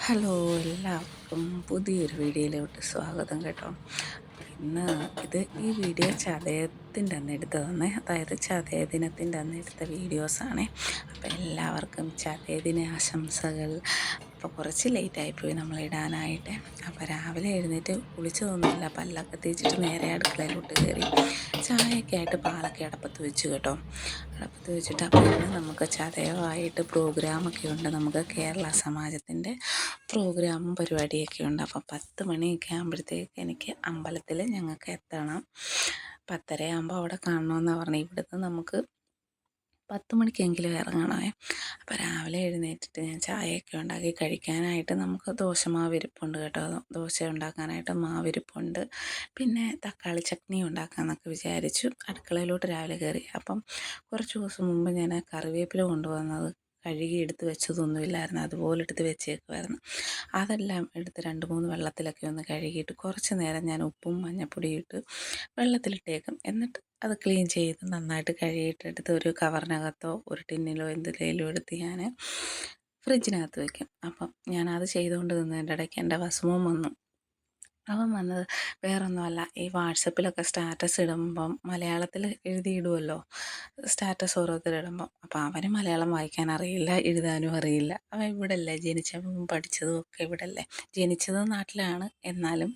Hello എല്ലാവർക്കും പുതിയൊരു വീഡിയോയിലോട്ട് സ്വാഗതം കേട്ടോ. ഇന്ന് ഈ വീഡിയോ ചതയത്തിൻ്റെ അന്ന് എടുത്തതാണേ, അതായത് ചതയ ദിനത്തിൻ്റെ അന്ന് എടുത്ത വീഡിയോസാണേ. അപ്പോൾ എല്ലാവർക്കും ചതയ ദിന ആശംസകൾ. അപ്പോൾ കുറച്ച് ലേറ്റായിപ്പോയി നമ്മൾ ഇടാനായിട്ട്. അപ്പോൾ രാവിലെ എഴുന്നേറ്റ് കുളിച്ചതൊന്നുമില്ല, പല്ലൊക്കെ തേച്ചിട്ട് നേരെ അടുക്കളയിലോട്ട് കയറി ചായയൊക്കെ ആയിട്ട് പാലൊക്കെ അടപ്പത്ത് വെച്ചു കേട്ടോ. അടപ്പത്ത് വെച്ചിട്ട് അപ്പോൾ ഇന്ന് നമുക്ക് ചതയമായിട്ട് പ്രോഗ്രാമൊക്കെ ഉണ്ട്. നമുക്ക് കേരള സമാജത്തിൻ്റെ പ്രോഗ്രാമും പരിപാടിയൊക്കെ ഉണ്ട്. അപ്പോൾ 10 മണിയൊക്കെ ആകുമ്പോഴത്തേക്ക് എനിക്ക് അമ്പലത്തിൽ ഞങ്ങൾക്ക് എത്തണം. 10:30 ആകുമ്പോൾ അവിടെ കാണണമെന്നാണ് പറഞ്ഞത്. ഇവിടുന്ന് നമുക്ക് 10 മണിക്കെങ്കിലും ഇറങ്ങണമേ. അപ്പോൾ രാവിലെ എഴുന്നേറ്റിട്ട് ഞാൻ ചായയൊക്കെ ഉണ്ടാക്കി കഴിക്കാനായിട്ട് നമുക്ക് ദോശമാവ് ഇരിപ്പുണ്ട് കേട്ടോ. ദോശ ഉണ്ടാക്കാനായിട്ട് മാവിരിപ്പുണ്ട്. പിന്നെ തക്കാളി ചട്നി ഉണ്ടാക്കാമെന്നൊക്കെ വിചാരിച്ചു. അടുക്കളയിലോട്ട് രാവിലെ കയറി. അപ്പം കുറച്ച് ദിവസം മുമ്പ് ഞാൻ കറിവേപ്പില കൊണ്ടുവന്നത് കഴുകി എടുത്ത് വെച്ചതൊന്നുമില്ലായിരുന്നു, അതുപോലെ എടുത്ത് വെച്ചേക്കുമായിരുന്നു. അതെല്ലാം എടുത്ത് 2-3 വെള്ളത്തിലൊക്കെ ഒന്ന് കഴുകിയിട്ട് കുറച്ച് നേരം ഞാൻ ഉപ്പും മഞ്ഞൾപ്പൊടിയും ഇട്ട് വെള്ളത്തിലിട്ടേക്കും. എന്നിട്ട് അത് ക്ലീൻ ചെയ്ത് നന്നായിട്ട് കഴുകിയിട്ടെടുത്ത് ഒരു കവറിനകത്തോ ഒരു ടിന്നിലോ എന്തിലേലും എടുത്ത് ഞാൻ ഫ്രിഡ്ജിനകത്ത് വയ്ക്കും. അപ്പം ഞാനത് ചെയ്തുകൊണ്ട് നിന്നതിൻ്റെ ഇടയ്ക്ക് എൻ്റെ വസുമോൻ വന്നു. അവൻ വന്നത് വേറൊന്നുമല്ല, ഈ വാട്സപ്പിലൊക്കെ സ്റ്റാറ്റസ് ഇടുമ്പം മലയാളത്തിൽ എഴുതിയിടുമല്ലോ സ്റ്റാറ്റസ് ഓരോരുത്തരിടുമ്പം. അപ്പോൾ അവന് മലയാളം വായിക്കാൻ അറിയില്ല, എഴുതാനും അറിയില്ല. അവൻ ഇവിടെ അല്ലേ ജനിച്ചതും പഠിച്ചതും ഒക്കെ ഇവിടെ അല്ലേ. ജനിച്ചത് നാട്ടിലാണ്, എന്നാലും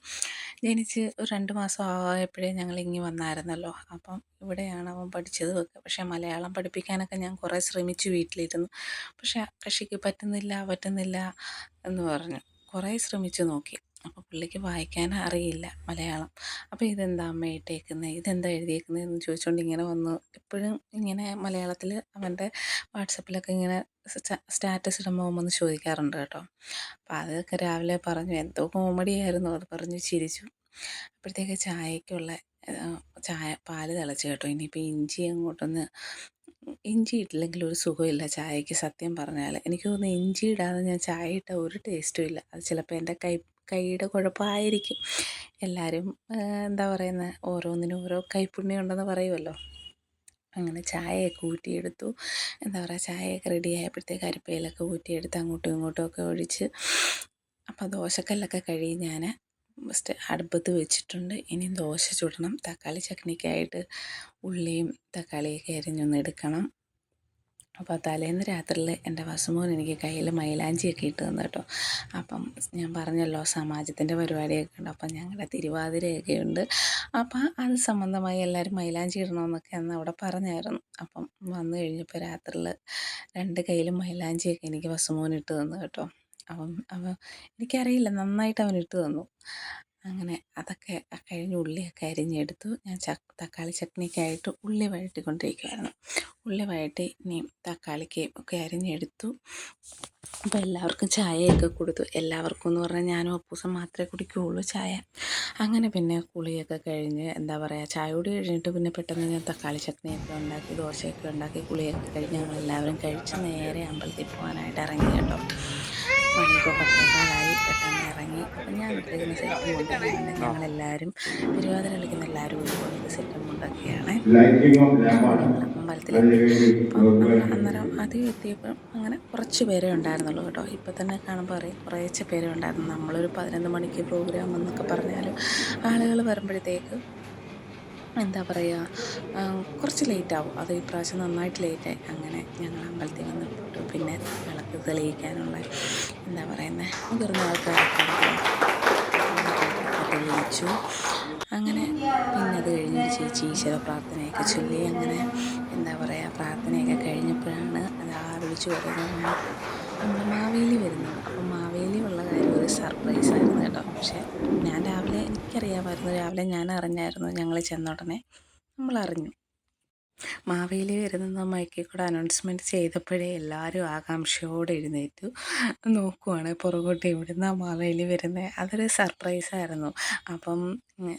ജനിച്ച് ഒരു 2 മാസം ആയപ്പോഴേ ഞങ്ങളിങ്ങി വന്നായിരുന്നല്ലോ. അപ്പം ഇവിടെയാണ് അവൻ പഠിച്ചതും ഒക്കെ. പക്ഷേ മലയാളം പഠിപ്പിക്കാനൊക്കെ ഞാൻ കുറേ ശ്രമിച്ചു വീട്ടിലിരുന്നു. പക്ഷേ കക്ഷിക്ക് പറ്റുന്നില്ല എന്ന് പറഞ്ഞു. കുറേ ശ്രമിച്ചു നോക്കി. അപ്പോൾ പുള്ളിക്ക് വായിക്കാൻ അറിയില്ല മലയാളം. അപ്പോൾ ഇതെന്താ അമ്മ ഇട്ടേക്കുന്നത്, ഇതെന്താ എഴുതിയേക്കുന്നതെന്ന് ചോദിച്ചുകൊണ്ട് ഇങ്ങനെ വന്ന് എപ്പോഴും ഇങ്ങനെ മലയാളത്തിൽ അവൻ്റെ വാട്സപ്പിലൊക്കെ ഇങ്ങനെ സ്റ്റാറ്റസ് ഇടുമ്പോൾ വന്ന് ചോദിക്കാറുണ്ട് കേട്ടോ. അപ്പോൾ അതൊക്കെ രാവിലെ പറഞ്ഞു, എന്തോ കോമഡി ആയിരുന്നു, അത് പറഞ്ഞു ചിരിച്ചു. അപ്പോഴത്തേക്ക് ചായക്കുള്ള പാല് തിളച്ച് കേട്ടോ. ഇനിയിപ്പോൾ ഇഞ്ചി ഇട്ടില്ലെങ്കിൽ ഒരു സുഖമില്ല ചായക്ക്. സത്യം പറഞ്ഞാൽ എനിക്ക് തോന്നുന്നു ഇഞ്ചി ഇടാതെ ഞാൻ ചായ ഇട്ട ഒരു ടേസ്റ്റും ഇല്ല. അത് ചിലപ്പോൾ എൻ്റെ കൈയുടെ കുഴപ്പമായിരിക്കും. എല്ലാവരും എന്താ പറയുന്നത്, ഓരോന്നിനും ഓരോ കൈപ്പുണ്യം ഉണ്ടെന്ന് പറയുമല്ലോ. അങ്ങനെ ചായയൊക്കെ ഊറ്റിയെടുത്തു. എന്താ പറയുക, ചായയൊക്കെ റെഡി ആയപ്പോഴത്തേക്ക് അരിപ്പയിലൊക്കെ ഊറ്റിയെടുത്ത് അങ്ങോട്ടും ഇങ്ങോട്ടും ഒക്കെ ഒഴിച്ച്. അപ്പോൾ ദോശക്കല്ലൊക്കെ കഴുകി ഞാൻ അടുപ്പത്ത് വെച്ചിട്ടുണ്ട്. ഇനിയും ദോശ ചുടണം. തക്കാളി ചട്നിക്കായിട്ട് ഉള്ളിയും തക്കാളിയൊക്കെ അരിഞ്ഞൊന്ന് എടുക്കണം. അപ്പോൾ തലേന്ന് രാത്രിയിൽ എൻ്റെ വസുമോൻ എനിക്ക് കയ്യിൽ മൈലാഞ്ചിയൊക്കെ ഇട്ട് തന്നു കേട്ടോ. അപ്പം ഞാൻ പറഞ്ഞല്ലോ സമാജത്തിൻ്റെ പരിപാടിയൊക്കെ ഉണ്ട്, അപ്പം ഞങ്ങളുടെ തിരുവാതിരയൊക്കെ ഉണ്ട്. അപ്പം അത് സംബന്ധമായി എല്ലാവരും മൈലാഞ്ചി ഇടണമെന്നൊക്കെ അന്ന് അവിടെ പറഞ്ഞായിരുന്നു. അപ്പം വന്നു കഴിഞ്ഞപ്പോൾ രാത്രിയിൽ 2 കയ്യിലും മൈലാഞ്ചിയൊക്കെ എനിക്ക് വസുമോൻ ഇട്ട് തന്നു കേട്ടോ. എനിക്കറിയില്ല, നന്നായിട്ട് അവൻ ഇട്ട് തന്നു. അങ്ങനെ അതൊക്കെ കഴിഞ്ഞ് ഉള്ളിയൊക്കെ അരിഞ്ഞെടുത്തു. ഞാൻ തക്കാളി ചട്നിക്കായിട്ട് ഉള്ളി വഴറ്റിക്കൊണ്ടിരിക്കുമായിരുന്നു. ഉള്ളി വഴറ്റി ഇനി തക്കാളിക്ക് ഒക്കെ അരിഞ്ഞെടുത്തു. അപ്പോൾ എല്ലാവർക്കും ചായയൊക്കെ കൊടുത്തു. എല്ലാവർക്കും എന്ന് പറഞ്ഞാൽ ഞാനും അപ്പൂസും മാത്രമേ കുടിക്കുകയുള്ളൂ ചായ. അങ്ങനെ പിന്നെ കുളിയൊക്കെ കഴിഞ്ഞ് എന്താ പറയുക, ചായ കൂടി കഴിഞ്ഞിട്ട് പിന്നെ പെട്ടെന്ന് ഞാൻ തക്കാളി ചട്നിയൊക്കെ ഉണ്ടാക്കി ദോശയൊക്കെ ഉണ്ടാക്കി കുളിയൊക്കെ കഴിഞ്ഞ് ഞങ്ങളെല്ലാവരും കഴിച്ച് നേരെ അമ്പലത്തിൽ പോകാനായിട്ട് ഇറങ്ങി കേട്ടോ. മണിയിപ്പോൾ 10:15 പെട്ടെന്ന് ഇറങ്ങി. അപ്പം ഞാൻ ഇട്ടിരിക്കുന്ന സെറ്റും മുണ്ടൊക്കെ ഉണ്ട്. ഞങ്ങളെല്ലാവരും തിരുവാതിര കളിക്കുന്ന എല്ലാവരും ഒരുപോലത്തെ സെറ്റും മുണ്ടൊക്കെയാണ്. ഞങ്ങൾ അമ്പലത്തിലെത്തി. അപ്പം നമ്മൾ അന്നേരം ആദ്യം എത്തിയപ്പം അങ്ങനെ കുറച്ച് പേരേ ഉണ്ടായിരുന്നുള്ളൂ കേട്ടോ. ഇപ്പം തന്നെ കാണുമ്പോൾ അറിയാം കുറേശ്ശെ പേരേ ഉണ്ടായിരുന്നു. നമ്മളൊരു 11 മണിക്ക് പ്രോഗ്രാം എന്നൊക്കെ പറഞ്ഞാലും ആളുകൾ വരുമ്പോഴത്തേക്ക് എന്താ പറയുക, കുറച്ച് ലേറ്റാവും. അത് ഇപ്രാവശ്യം നന്നായിട്ട് ലേറ്റായി. അങ്ങനെ ഞങ്ങൾ അമ്പലത്തിൽ വന്നിട്ട് പിന്നെ വിളക്ക് തെളിയിക്കാനുള്ള എന്താ പറയുന്നത് മുതിർന്ന ആൾക്കാരൊക്കെ തെളിയിച്ചു. അങ്ങനെ പിന്നെ അത് കഴിഞ്ഞൊരു ചേച്ചി ഈശ്വര പ്രാർത്ഥനയൊക്കെ ചൊല്ലി. അങ്ങനെ എന്താ പറയുക, പ്രാർത്ഥനയൊക്കെ കഴിഞ്ഞപ്പോഴാണ് വിളിച്ചു പറയുന്നത് നമ്മുടെ മാവേലി വരുന്നത്. അപ്പം മാവേലി ഉള്ള കാര്യം ഒരു സർപ്രൈസായിരുന്നു കേട്ടോ. പക്ഷേ ഞാൻ എനിക്കറിയാമായിരുന്നു, രാവിലെ ഞാൻ അറിഞ്ഞായിരുന്നു. ഞങ്ങൾ ചെന്ന ഉടനെ നമ്മളറിഞ്ഞു മാവേലി വരുന്നത്. മൈക്കിൽ കൂടെ അനൗൺസ്മെൻറ്റ് ചെയ്തപ്പോഴേ എല്ലാവരും ആകാംക്ഷയോടെ എഴുന്നേറ്റു നോക്കുവാണ് പുറകോട്ട്, ഇവിടുന്ന് മാവേലി വരുന്നത്. അതൊരു സർപ്രൈസായിരുന്നു. അപ്പം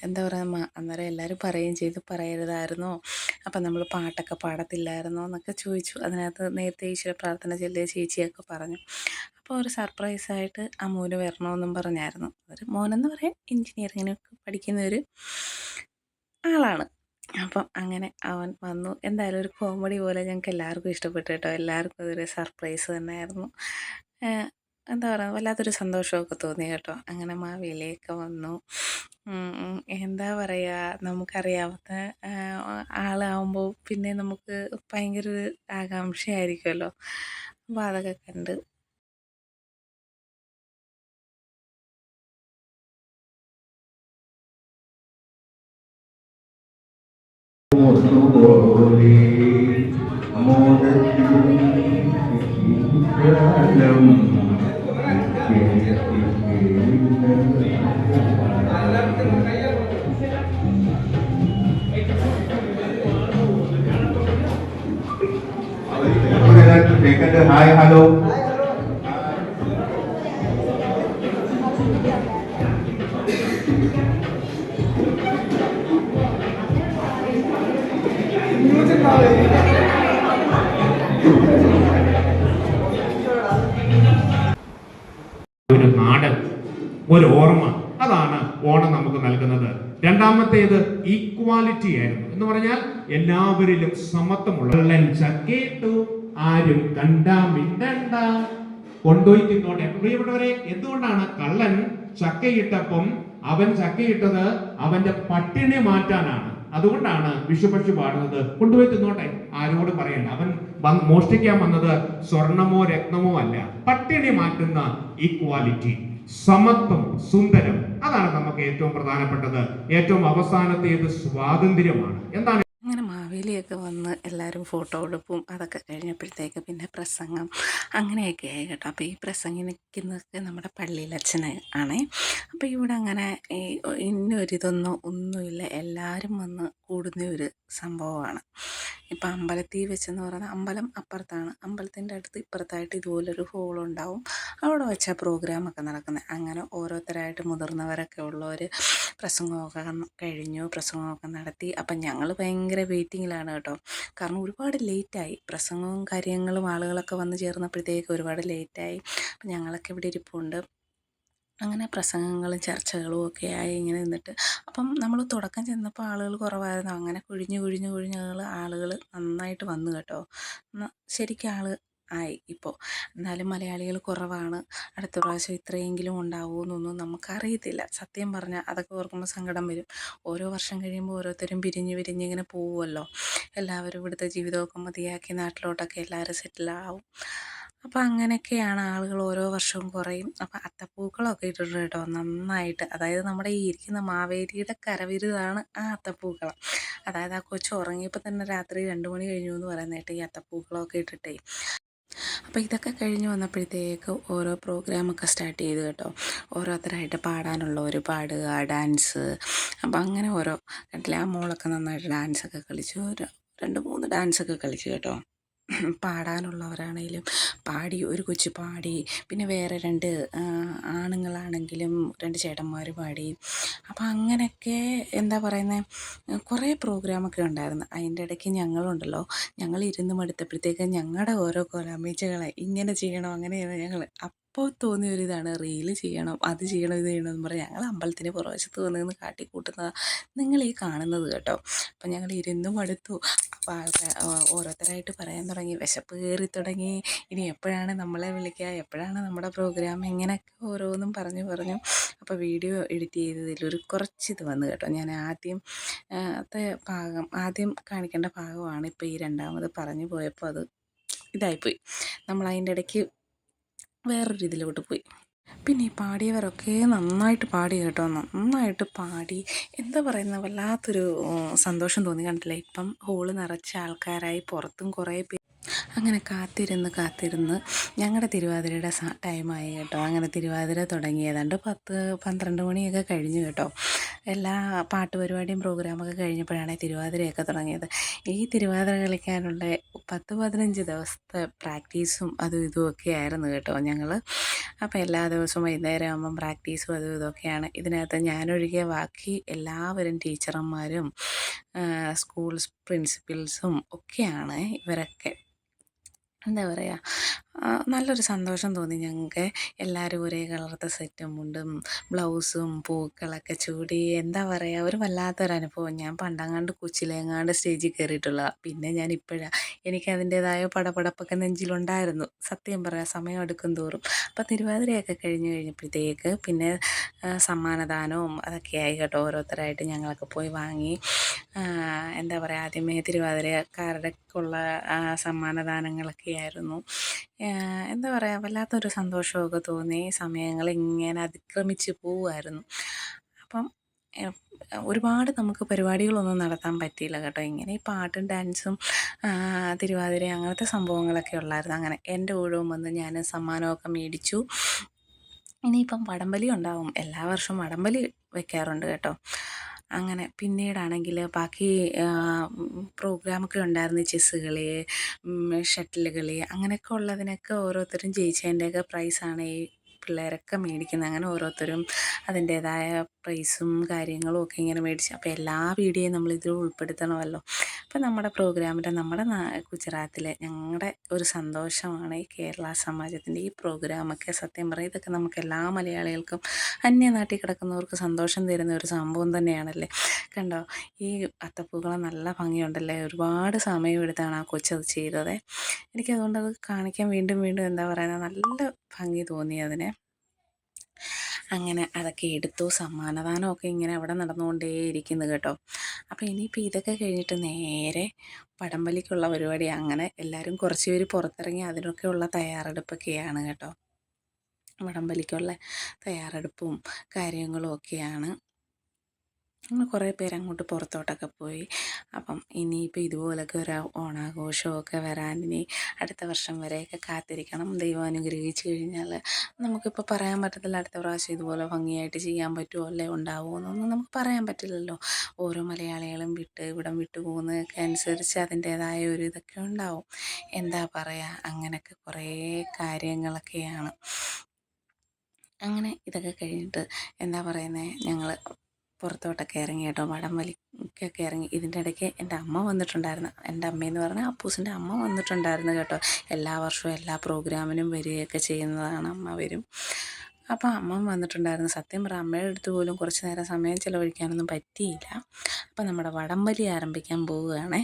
എന്താ പറയുക, അന്നേരം എല്ലാവരും പറയുകയും ചെയ്തു, പറയരുതായിരുന്നോ, അപ്പം നമ്മൾ പാട്ടൊക്കെ പാടത്തില്ലായിരുന്നോ എന്നൊക്കെ ചോദിച്ചു. അതിനകത്ത് നേരത്തെ ഈശ്വര പ്രാർത്ഥന ചൊല്ലിയ ചേച്ചിയൊക്കെ പറഞ്ഞു. അപ്പോൾ ഒരു സർപ്രൈസായിട്ട് ആ മോന് വരണമെന്നും പറഞ്ഞായിരുന്നു. ഒരു മോനെന്ന് പറയാൻ എൻജിനീയറിങ്ങിനൊക്കെ പഠിക്കുന്ന ഒരു ആളാണ്. അപ്പം അങ്ങനെ അവൻ വന്നു. എന്തായാലും ഒരു കോമഡി പോലെ ഞങ്ങൾക്ക് എല്ലാവർക്കും ഇഷ്ടപ്പെട്ടു കേട്ടോ. എല്ലാവർക്കും അതൊരു സർപ്രൈസ് തന്നെയായിരുന്നു. എന്താ പറയുക വല്ലാത്തൊരു സന്തോഷമൊക്കെ തോന്നി കേട്ടോ. അങ്ങനെ മാവേലിയൊക്കെ വന്നു. എന്താ പറയുക നമുക്കറിയാവുന്ന ആളാവുമ്പോൾ പിന്നെ നമുക്ക് ഭയങ്കര ഒരു ആകാംക്ഷയായിരിക്കുമല്ലോ. അപ്പോൾ അതൊക്കെ കണ്ട് ഹായ് ഹലോ ഒരു നാടൻ ഒരു ഓർമ്മ അതാണ് ഓണം നമുക്ക് നൽകുന്നത്. രണ്ടാമത്തേത് ഈക്വാലിറ്റി ആയിരുന്നു. എന്ന് പറഞ്ഞാൽ എല്ലാവരിലും സമത്വമുള്ള കേട്ടു ആരും കണ്ടാ മിണ്ടണ്ട കൊണ്ടുപോയി തിന്നോട്ടെ. പ്രിയപ്പെട്ടവരെ, എന്തുകൊണ്ടാണ് കള്ളൻ ചക്കയിട്ടപ്പം അവൻ ചക്കയിട്ടത് അവന്റെ പട്ടിണി മാറ്റാനാണ്. അതുകൊണ്ടാണ് വിഷുപക്ഷി പാടുന്നത് കൊണ്ടുപോയി തിന്നോട്ടെ, ആരോട് പറയണ്ട. അവൻ മോഷ്ടിക്കാൻ വന്നത് സ്വർണമോ രത്നമോ അല്ല, പട്ടിണി മാറ്റുന്ന ഈക്വാലിറ്റി, സമത്വം, സുന്ദരം. അതാണ് നമുക്ക് ഏറ്റവും പ്രധാനപ്പെട്ടത്. ഏറ്റവും അവസാനത്തേത് സ്വാതന്ത്ര്യമാണ്. എന്താണ് അങ്ങനെ മാവേലിയൊക്കെ വന്ന് എല്ലാവരും ഫോട്ടോ എടുപ്പും അതൊക്കെ കഴിഞ്ഞപ്പോഴത്തേക്ക് പിന്നെ പ്രസംഗം അങ്ങനെയൊക്കെ ആയി കേട്ടോ. അപ്പോൾ ഈ പ്രസംഗിക്കുന്നതൊക്കെ നമ്മുടെ പള്ളിയിലച്ഛൻ ആണേ. അപ്പോൾ ഇവിടെ അങ്ങനെ ഈ ഇന്നൊരിതൊന്നും ഒന്നുമില്ല, എല്ലാവരും വന്ന് കൂടുന്ന ഒരു സംഭവമാണ്. ഇപ്പം അമ്പലത്തിൽ വെച്ചെന്ന് പറഞ്ഞാൽ അമ്പലം അപ്പുറത്താണ്, അമ്പലത്തിൻ്റെ അടുത്ത് ഇപ്പുറത്തായിട്ട് ഇതുപോലൊരു ഹോളുണ്ടാവും. അവിടെ വെച്ചാൽ പ്രോഗ്രാമൊക്കെ നടക്കുന്നത്. അങ്ങനെ ഓരോരുത്തരായിട്ട് മുതിർന്നവരൊക്കെ ഉള്ളവർ പ്രസംഗമൊക്കെ കഴിഞ്ഞു, പ്രസംഗമൊക്കെ നടത്തി. അപ്പം ഞങ്ങൾ ഭയങ്കര വെയിറ്റിങ്ങിലാണ് കേട്ടോ. കാരണം ഒരുപാട് ലേറ്റായി, പ്രസംഗവും കാര്യങ്ങളും ആളുകളൊക്കെ വന്ന് ചേർന്നപ്പോഴത്തേക്ക് ഒരുപാട് ലേറ്റായി. അപ്പം ഞങ്ങളൊക്കെ ഇവിടെ ഇരിപ്പുണ്ട്. അങ്ങനെ പ്രസംഗങ്ങളും ചർച്ചകളും ഒക്കെ ആയി ഇങ്ങനെ നിന്നിട്ട് അപ്പം നമ്മൾ തുടക്കം ചെന്നപ്പോൾ ആളുകൾ കുറവായിരുന്നു. അങ്ങനെ കുഴിഞ്ഞ് ആളുകൾ നന്നായിട്ട് വന്നു കേട്ടോ. ശരിക്കും ആൾ ആയി ഇപ്പോൾ. എന്നാലും മലയാളികൾ കുറവാണ്. അടുത്ത പ്രാവശ്യം ഇത്രയെങ്കിലും ഉണ്ടാവുമെന്നൊന്നും നമുക്കറിയത്തില്ല. സത്യം പറഞ്ഞാൽ അതൊക്കെ ഓർക്കുമ്പോൾ സങ്കടം വരും. ഓരോ വർഷം കഴിയുമ്പോൾ ഓരോരുത്തരും പിരിഞ്ഞ് ഇങ്ങനെ പോവുമല്ലോ. എല്ലാവരും ഇവിടുത്തെ ജീവിതമൊക്കെ മതിയാക്കി നാട്ടിലോട്ടൊക്കെ എല്ലാവരും സെറ്റിലാവും. അപ്പോൾ അങ്ങനെയൊക്കെയാണ്, ആളുകൾ ഓരോ വർഷവും കുറയും. അപ്പോൾ അത്തപ്പൂക്കളമൊക്കെ ഇട്ടിട്ടുണ്ട് കേട്ടോ നന്നായിട്ട്. അതായത് നമ്മുടെ ഈ ഇരിക്കുന്ന മാവേലിയുടെ കരവിരുതാണ് ആ അത്തപ്പൂക്കളം. അതായത് ആ കൊച്ചു ഉറങ്ങിയപ്പോൾ തന്നെ രാത്രി 2 മണി കഴിഞ്ഞു എന്ന് പറയുന്നതായിട്ട് ഈ അത്തപ്പൂക്കളമൊക്കെ ഇട്ടിട്ടേ. അപ്പോൾ ഇതൊക്കെ കഴിഞ്ഞ് വന്നപ്പോഴത്തേക്ക് ഓരോ പ്രോഗ്രാമൊക്കെ സ്റ്റാർട്ട് ചെയ്തു കേട്ടോ. ഓരോരുത്തരായിട്ട് പാടാനുള്ളവർ പാടുക, ഡാൻസ്. അപ്പോൾ അങ്ങനെ ഓരോ കണ്ടില്ല, ആ മോളൊക്കെ നന്നായിട്ട് ഡാൻസൊക്കെ കളിച്ചു. 2-3 ഡാൻസൊക്കെ കളിച്ചു കേട്ടോ. പാടാനുള്ളവരാണേലും പാടി, ഒരു കൊച്ചു പാടി. പിന്നെ വേറെ 2 ആണുങ്ങളാണെങ്കിലും 2 ചേട്ടന്മാർ പാടി. അപ്പോൾ അങ്ങനെയൊക്കെ എന്താ പറയുന്നത്, കുറേ പ്രോഗ്രാമൊക്കെ ഉണ്ടായിരുന്നു. അതിൻ്റെ ഇടയ്ക്ക് ഞങ്ങളുണ്ടല്ലോ, ഞങ്ങളിരുന്ന് മടുത്തപ്പോഴത്തേക്ക് ഞങ്ങളുടെ ഓരോ കൊലമീച്ചകളെ ഇങ്ങനെ ചെയ്യണം അങ്ങനെ ചെയ്യണം ഞങ്ങൾ അപ്പോൾ തോന്നിയൊരിതാണ്, റീല് ചെയ്യണം, അത് ചെയ്യണം, ഇത് ചെയ്യണം എന്ന് പറഞ്ഞ് ഞങ്ങൾ അമ്പലത്തിന് പുറവശത്ത് വന്നിരുന്ന് കാട്ടിക്കൂട്ടുന്നതാണ് നിങ്ങൾ ഈ കാണുന്നത് കേട്ടോ. അപ്പം ഞങ്ങൾ ഇരുന്ന് മടുത്തു. അപ്പോൾ ആൾക്കാർ ഓരോരുത്തരായിട്ട് പറയാൻ തുടങ്ങി, വിശപ്പ് കയറി തുടങ്ങി, ഇനി എപ്പോഴാണ് നമ്മളെ വിളിക്കുക, എപ്പോഴാണ് നമ്മുടെ പ്രോഗ്രാം, ഇങ്ങനെയൊക്കെ ഓരോന്നും പറഞ്ഞു. അപ്പോൾ വീഡിയോ എഡിറ്റ് ചെയ്തതിലൊരു കുറച്ചിത് വന്നു കേട്ടോ. ഞാൻ ആദ്യം കാണിക്കേണ്ട ഭാഗമാണ് ഇപ്പോൾ ഈ രണ്ടാമത് പറഞ്ഞു പോയപ്പോൾ അത് ഇതായിപ്പോയി. നമ്മൾ അതിൻ്റെ ഇടയ്ക്ക് വേറൊരു ഇതിലോട്ട് പോയി. പിന്നെ ഈ പാടിയവരൊക്കെ നന്നായിട്ട് പാടി കേട്ടോ, നന്നായിട്ട് പാടി. എന്താ പറയുന്നത്, വല്ലാത്തൊരു സന്തോഷം തോന്നി. കണ്ടില്ലേ, ഇപ്പം ഹോള് നിറച്ച ആൾക്കാരായി, പുറത്തും കുറേ പേര്. അങ്ങനെ കാത്തിരുന്ന് ഞങ്ങളുടെ തിരുവാതിരയുടെ ടൈമായി കേട്ടോ. അങ്ങനെ തിരുവാതിര തുടങ്ങി ഏതാണ്ട് 10-12 മണിയൊക്കെ കഴിഞ്ഞു കേട്ടോ. എല്ലാ പാട്ട് പരിപാടിയും പ്രോഗ്രാമൊക്കെ കഴിഞ്ഞപ്പോഴാണ് തിരുവാതിരയൊക്കെ തുടങ്ങിയത്. ഈ തിരുവാതിര കളിക്കാനുള്ള 10-15 ദിവസത്തെ പ്രാക്ടീസും അതും ഇതുമൊക്കെ ആയിരുന്നു കേട്ടോ ഞങ്ങൾ. അപ്പോൾ എല്ലാ ദിവസവും വൈകുന്നേരം ആകുമ്പം പ്രാക്ടീസും അതും ഇതൊക്കെയാണ്. ഇതിനകത്ത് ഞാനൊഴികെ ബാക്കി എല്ലാവരും ടീച്ചർമാരും സ്കൂൾ പ്രിൻസിപ്പൽസും ഒക്കെയാണ് ഇവരൊക്കെ. എന്താ പറയുക, നല്ലൊരു സന്തോഷം തോന്നി ഞങ്ങൾക്ക്. എല്ലാവരും ഒരേ കളറത്തെ സെറ്റും മുണ്ടും ബ്ലൗസും പൂക്കളൊക്കെ ചൂടി എന്താ പറയുക, ഒരു വല്ലാത്തൊരനുഭവം. ഞാൻ പണ്ടങ്ങാണ്ട് കൊച്ചിലെങ്ങാണ്ട് സ്റ്റേജിൽ കയറിയിട്ടുള്ളതാണ്. പിന്നെ ഞാൻ ഇപ്പോഴാണ്, എനിക്ക് അതിൻ്റേതായ പടപടപ്പൊക്കെ നെഞ്ചിലുണ്ടായിരുന്നു, സത്യം പറയാം, സമയം എടുക്കും തോറും. അപ്പം തിരുവാതിരയൊക്കെ കഴിഞ്ഞപ്പോഴത്തേക്ക് പിന്നെ സമ്മാനദാനവും അതൊക്കെയായി കേട്ടോ. ഓരോരുത്തരായിട്ട് ഞങ്ങളൊക്കെ പോയി വാങ്ങി. എന്താ പറയുക, ആദ്യമേ തിരുവാതിരക്കാരുടെക്കുള്ള സമ്മാനദാനങ്ങളൊക്കെ ആയിരുന്നു. എന്താ പറയുക, വല്ലാത്തൊരു സന്തോഷമൊക്കെ തോന്നി. സമയങ്ങൾ ഇങ്ങനെ അതിക്രമിച്ച് പോവുമായിരുന്നു. അപ്പം ഒരുപാട് നമുക്ക് പരിപാടികളൊന്നും നടത്താൻ പറ്റിയില്ല കേട്ടോ. ഇങ്ങനെ ഈ പാട്ടും ഡാൻസും തിരുവാതിര അങ്ങനത്തെ സംഭവങ്ങളൊക്കെ ഉള്ളായിരുന്നു. അങ്ങനെ എൻ്റെ ഊഴവും വന്ന് ഞാൻ സമ്മാനമൊക്കെ മേടിച്ചു. ഇനിയിപ്പം വടംവലി ഉണ്ടാവും, എല്ലാ വർഷവും വടംവലി വെക്കാറുണ്ട് കേട്ടോ. അങ്ങനെ പിന്നീടാണെങ്കിൽ ബാക്കി പ്രോഗ്രാമൊക്കെ ഉണ്ടായിരുന്നു, ചെസ്സ് കളി, ഷട്ടിൽ കളി, അങ്ങനെയൊക്കെ ഉള്ളതിനൊക്കെ ഓരോരുത്തരും ജയിച്ചതിൻ്റെയൊക്കെ പ്രൈസാണ് ഈ പിള്ളേരൊക്കെ മേടിക്കുന്നത്. അങ്ങനെ ഓരോരുത്തരും അതിൻ്റേതായ പ്രൈസും കാര്യങ്ങളും ഒക്കെ ഇങ്ങനെ മേടിച്ചു. അപ്പോൾ എല്ലാ വീഡിയോയും നമ്മളിതിൽ ഉൾപ്പെടുത്തണമല്ലോ. അപ്പം നമ്മുടെ പ്രോഗ്രാമിൻ്റെ നമ്മുടെ ഗുജറാത്തിലെ ഞങ്ങളുടെ ഒരു സന്തോഷമാണ് ഈ കേരള സമാജത്തിൻ്റെ ഈ പ്രോഗ്രാമൊക്കെ. സത്യം പറയും, ഇതൊക്കെ നമുക്ക് എല്ലാ മലയാളികൾക്കും അന്യനാട്ടിൽ കിടക്കുന്നവർക്ക് സന്തോഷം തരുന്ന ഒരു സംഭവം തന്നെയാണല്ലേ. കണ്ടോ, ഈ അത്തപ്പൂക്കളം നല്ല ഭംഗിയുണ്ടല്ലേ. ഒരുപാട് സമയമെടുത്താണ് ആ കൊച്ചത് ചെയ്തത്. എനിക്കതുകൊണ്ട് അത് കാണിക്കാൻ വീണ്ടും വീണ്ടും എന്താ പറയുക, നല്ല ഭംഗി തോന്നി അതിനെ. അങ്ങനെ അതൊക്കെ എടുത്തു. സമ്മാനദാനമൊക്കെ ഇങ്ങനെ അവിടെ നടന്നുകൊണ്ടേയിരിക്കുന്നു കേട്ടോ. അപ്പോൾ ഇനിയിപ്പോൾ ഇതൊക്കെ കഴിഞ്ഞിട്ട് നേരെ വടംവലിക്കുള്ള പരിപാടി. അങ്ങനെ എല്ലാവരും കുറച്ച് പേര് പുറത്തിറങ്ങി അതിനൊക്കെയുള്ള തയ്യാറെടുപ്പൊക്കെയാണ് കേട്ടോ. വടംവലിക്കുള്ള തയ്യാറെടുപ്പും കാര്യങ്ങളും ഒക്കെയാണ്. അങ്ങനെ കുറേ പേര് അങ്ങോട്ട് പുറത്തോട്ടൊക്കെ പോയി. അപ്പം ഇനിയിപ്പോൾ ഇതുപോലൊക്കെ ഒരു ഓണാഘോഷമൊക്കെ വരാൻ ഇനി അടുത്ത വർഷം വരെയൊക്കെ കാത്തിരിക്കണം. ദൈവം അനുഗ്രഹിച്ചു കഴിഞ്ഞാൽ നമുക്കിപ്പോൾ പറയാൻ പറ്റത്തില്ല അടുത്ത പ്രാവശ്യം ഇതുപോലെ ഭംഗിയായിട്ട് ചെയ്യാൻ പറ്റുമോ അല്ലേ ഉണ്ടാവുമോ എന്നൊന്നും നമുക്ക് പറയാൻ പറ്റില്ലല്ലോ. ഓരോ മലയാളികളും ഇവിടം വിട്ടു പോകുന്നതൊക്കെ അനുസരിച്ച് അതിൻ്റേതായ ഒരു ഇതൊക്കെ ഉണ്ടാവും. എന്താ പറയുക, അങ്ങനെയൊക്കെ കുറേ കാര്യങ്ങളൊക്കെയാണ്. അങ്ങനെ ഇതൊക്കെ കഴിഞ്ഞിട്ട് എന്താ പറയുന്നത്, ഞങ്ങൾ പുറത്തോട്ടൊക്കെ ഇറങ്ങി കേട്ടോ. വടംവലിക്കൊക്കെ ഇറങ്ങി. ഇതിൻ്റെ ഇടയ്ക്ക് എൻ്റെ അമ്മ വന്നിട്ടുണ്ടായിരുന്നു. എൻ്റെ അമ്മയെന്ന് പറഞ്ഞാൽ അപ്പൂസിൻ്റെ അമ്മ വന്നിട്ടുണ്ടായിരുന്നു കേട്ടോ. എല്ലാ വർഷവും എല്ലാ പ്രോഗ്രാമിനും വരികയൊക്കെ ചെയ്യുന്നതാണ്, അമ്മ വരും. അപ്പോൾ അമ്മ വന്നിട്ടുണ്ടായിരുന്നു. സത്യം പറഞ്ഞാൽ അമ്മയുടെ അടുത്ത് പോലും കുറച്ച് നേരം സമയം ചിലവഴിക്കാനൊന്നും പറ്റിയില്ല. അപ്പം നമ്മുടെ വടംവലി ആരംഭിക്കാൻ പോവുകയാണേ.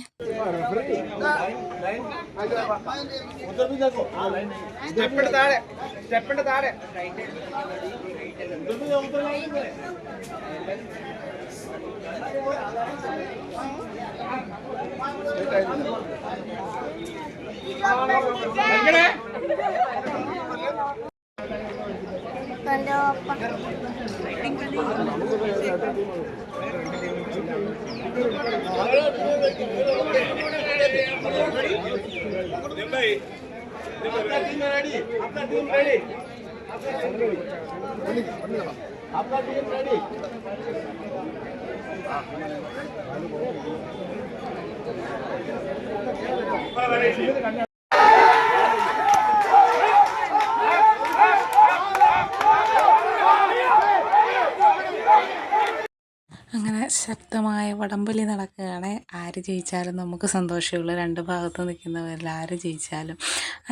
അങ്ങനെ ശക്തമായ വടംവലി നടക്കുകയാണ്. ആര് ജയിച്ചാലും നമുക്ക് സന്തോഷമുള്ളൂ. രണ്ട് ഭാഗത്ത് നിൽക്കുന്നവരിൽ ആര് ജയിച്ചാലും.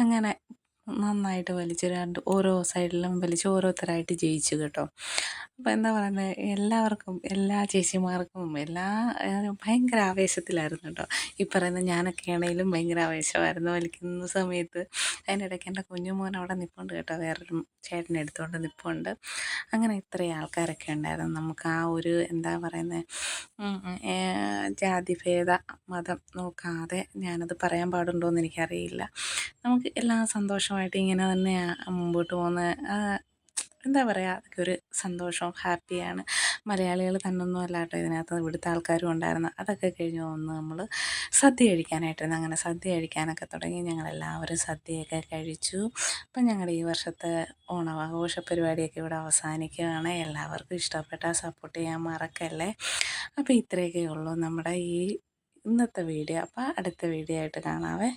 അങ്ങനെ നന്നായിട്ട് വലിച്ച് ഓരോ സൈഡിലും വലിച്ച് ഓരോരുത്തരായിട്ട് ജയിച്ചു കേട്ടോ. അപ്പോൾ എന്താ പറയുന്നത്, എല്ലാവർക്കും, എല്ലാ ചേച്ചിമാർക്കും ഭയങ്കര ആവേശത്തിലായിരുന്നു കേട്ടോ. ഈ പറയുന്ന ഞാനൊക്കെ ആണെങ്കിലും ഭയങ്കര ആവേശമായിരുന്നു വലിക്കുന്ന സമയത്ത്. അതിനിടയ്ക്ക് എൻ്റെ കുഞ്ഞുമോൻ അവിടെ നിൽപ്പുണ്ട് കേട്ടോ, വേറൊരു ചേട്ടനെ എടുത്തുകൊണ്ട് നിൽപ്പുണ്ട്. അങ്ങനെ ഇത്രയും ആൾക്കാരൊക്കെ ഉണ്ടായിരുന്നു. നമുക്ക് ആ ഒരു എന്താ പറയുന്നത്, ജാതിഭേദ മതം നോക്കാതെ, ഞാനത് പറയാൻ പാടുണ്ടോയെന്ന് എനിക്കറിയില്ല, നമുക്ക് എല്ലാം സന്തോഷമായിട്ട് ഇങ്ങനെ തന്നെ മുമ്പോട്ട് പോകുന്ന എന്താ പറയുക, അതൊക്കെ ഒരു സന്തോഷവും ഹാപ്പിയാണ്. മലയാളികൾ തന്നൊന്നും അല്ല കേട്ടോ ഇതിനകത്ത്, ഇവിടുത്തെ ആൾക്കാരും ഉണ്ടായിരുന്നു. അതൊക്കെ കഴിഞ്ഞ് വന്ന് നമ്മൾ സദ്യ കഴിക്കാനായിട്ടിരുന്നു. അങ്ങനെ സദ്യ കഴിക്കാനൊക്കെ തുടങ്ങി. ഞങ്ങളെല്ലാവരും സദ്യയൊക്കെ കഴിച്ചു. അപ്പം ഞങ്ങളുടെ ഈ വർഷത്തെ ഓണാഘോഷ പരിപാടിയൊക്കെ ഇവിടെ അവസാനിക്കുകയാണ്. എല്ലാവർക്കും ഇഷ്ടപ്പെട്ടാൽ സപ്പോർട്ട് ചെയ്യാൻ മറക്കല്ലേ. അപ്പോൾ ഇത്രയൊക്കെ ഉള്ളൂ നമ്മുടെ ഈ ഇന്നത്തെ വീഡിയോ. അപ്പോൾ അടുത്ത വീഡിയോ ആയിട്ട് കാണാവേ.